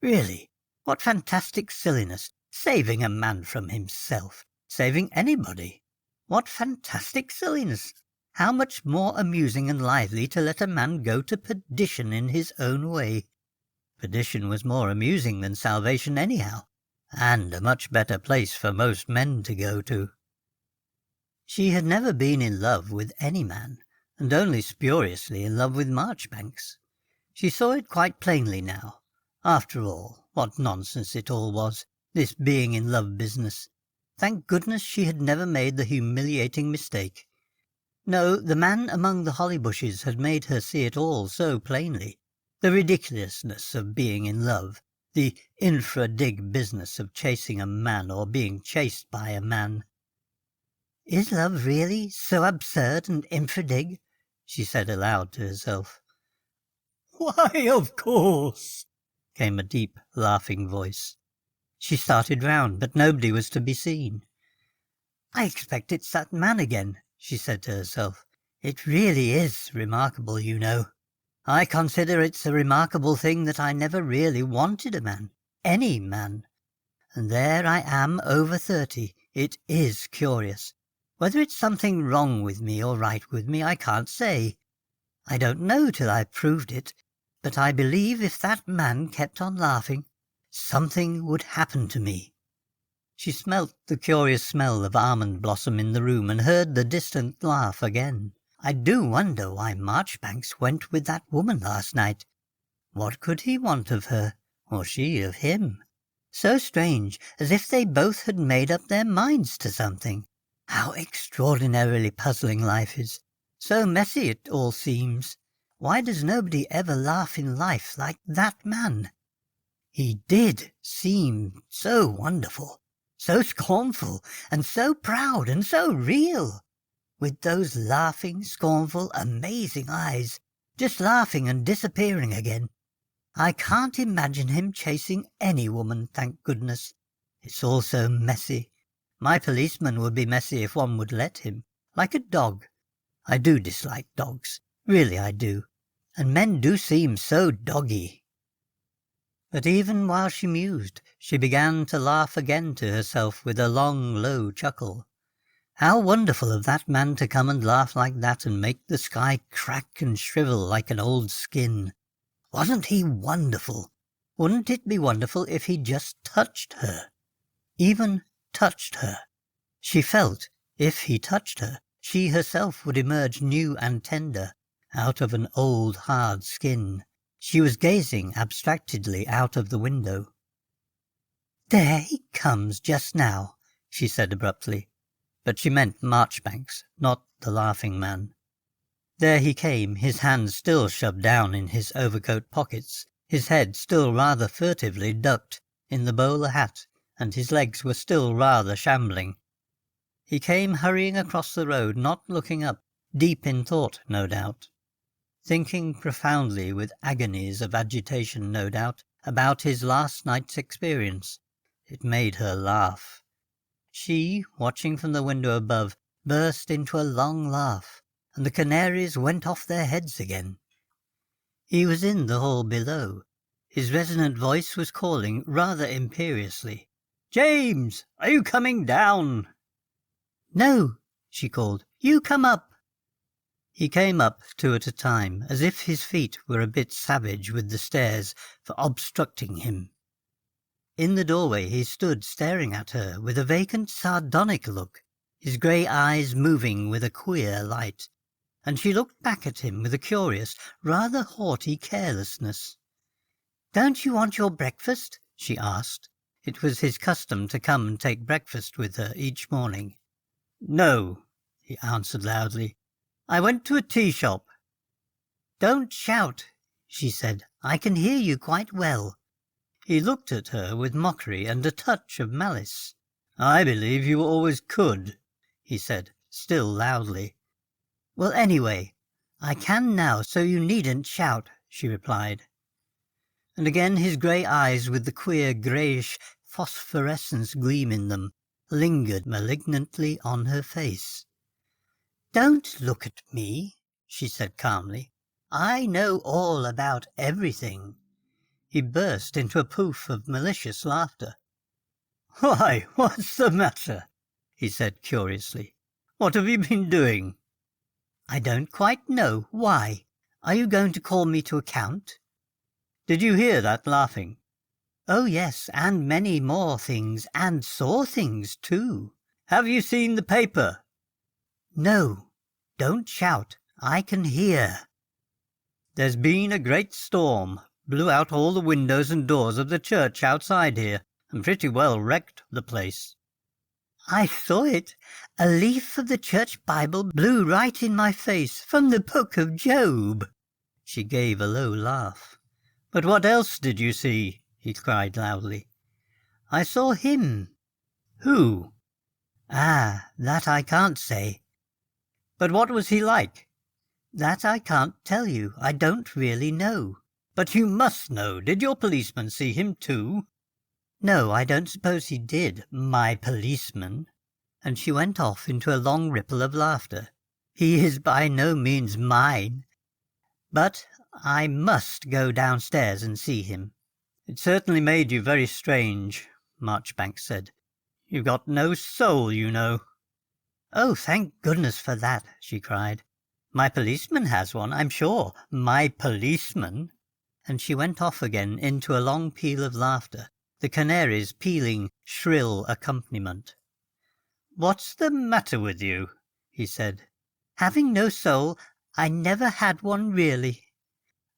Really, what fantastic silliness, saving a man from himself, saving anybody. What fantastic silliness! How much more amusing and lively to let a man go to perdition in his own way. Perdition was more amusing than salvation anyhow, and a much better place for most men to go to. She had never been in love with any man, and only spuriously in love with Marchbanks. She saw it quite plainly now. After all, what nonsense it all was, this being in love business. Thank goodness she had never made the humiliating mistake. No, the man among the holly bushes had made her see it all so plainly. The ridiculousness of being in love, the infra-dig business of chasing a man or being chased by a man. "Is love really so absurd and infra-dig?" she said aloud to herself. "Why, of course," came a deep, laughing voice. She started round, but nobody was to be seen. "I expect it's that man again," she said to herself. "It really is remarkable, you know. I consider it's a remarkable thing that I never really wanted a man, any man. And there I am over 30. It is curious. Whether it's something wrong with me or right with me, I can't say. I don't know till I've proved it, but I believe if that man kept on laughing, something would happen to me." She smelt the curious smell of almond blossom in the room and heard the distant laugh again. "I do wonder why Marchbanks went with that woman last night. What could he want of her, or she of him? So strange, as if they both had made up their minds to something. How extraordinarily puzzling life is. So messy it all seems. Why does nobody ever laugh in life like that man? He did seem so wonderful, so scornful, and so proud, and so real. With those laughing, scornful, amazing eyes, just laughing and disappearing again. I can't imagine him chasing any woman, thank goodness. It's all so messy. My policeman would be messy if one would let him, like a dog. I do dislike dogs, really I do, and men do seem so doggy." But even while she mused, she began to laugh again to herself with a long, low chuckle. How wonderful of that man to come and laugh like that and make the sky crack and shrivel like an old skin. Wasn't he wonderful? Wouldn't it be wonderful if he just touched her? Even touched her. She felt, if he touched her, she herself would emerge new and tender, out of an old hard skin. She was gazing abstractedly out of the window. "There he comes just now," she said abruptly. But she meant Marchbanks, not the laughing man. There he came, his hands still shoved down in his overcoat pockets, his head still rather furtively ducked in the bowler hat, and his legs were still rather shambling. He came hurrying across the road, not looking up, deep in thought, no doubt. Thinking profoundly, with agonies of agitation, no doubt, about his last night's experience. It made her laugh. She, watching from the window above, burst into a long laugh, and the canaries went off their heads again. He was in the hall below. His resonant voice was calling rather imperiously. "James, are you coming down?" "No," she called. "You come up." He came up 2 at a time, as if his feet were a bit savage with the stairs for obstructing him. In the doorway he stood staring at her with a vacant, sardonic look, his grey eyes moving with a queer light, and she looked back at him with a curious, rather haughty carelessness. "Don't you want your breakfast?" she asked. It was his custom to come and take breakfast with her each morning. "No," he answered loudly. "I went to a tea shop." "Don't shout," she said. "I can hear you quite well." He looked at her with mockery and a touch of malice. "I believe you always could," he said, still loudly. "Well, anyway, I can now, so you needn't shout," she replied. And again his grey eyes, with the queer greyish phosphorescence gleam in them, lingered malignantly on her face. "Don't look at me," she said calmly. "I know all about everything." He burst into a poof of malicious laughter. "Why, what's the matter?" he said curiously. "What have you been doing?" I don't quite know. Why? Are you going to call me to account? Did you hear that laughing? Oh, yes, and many more things, and saw things, too. Have you seen the paper? No. Don't shout. I can hear. There's been a great storm. Blew out all the windows and doors of the church outside here, and pretty well wrecked the place. I saw it. A leaf of the church Bible blew right in my face, from the book of Job. She gave a low laugh. But what else did you see? He cried loudly. I saw him. Who? Ah, that I can't say. But what was he like? That I can't tell you. I don't really know. But you must know. Did your policeman see him too? No, I don't suppose he did, my policeman. And she went off into a long ripple of laughter. He is by no means mine. But I must go downstairs and see him. It certainly made you very strange, Marchbanks said. You've got no soul, you know. Oh, thank goodness for that, she cried. My policeman has one, I'm sure. My policeman. And she went off again into a long peal of laughter, the canaries pealing shrill accompaniment. What's the matter with you? He said. Having no soul, I never had one really.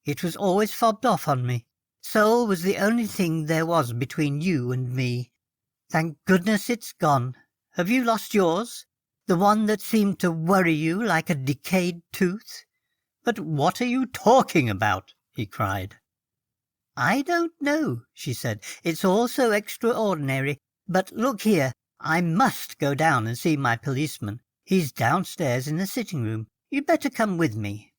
It was always fobbed off on me. Soul was the only thing there was between you and me. Thank goodness it's gone. Have you lost yours? The one that seemed to worry you like a decayed tooth? But what are you talking about? He cried. I don't know, she said. It's all so extraordinary. But look here, I must go down and see my policeman. He's downstairs in the sitting room. You'd better come with me.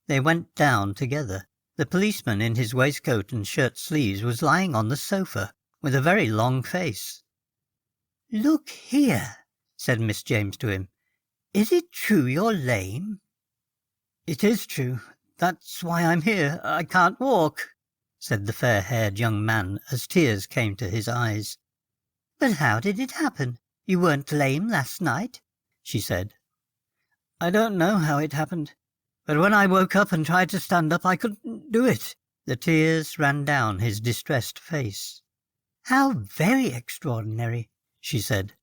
They went down together. The policeman in his waistcoat and shirt sleeves was lying on the sofa, with a very long face. Look here, said Miss James to him. Is it true you're lame? It is true. That's why I'm here. I can't walk, said the fair-haired young man as tears came to his eyes. But how did it happen? You weren't lame last night, she said. I don't know how it happened, but when I woke up and tried to stand up, I couldn't do it. The tears ran down his distressed face. How very extraordinary, she said.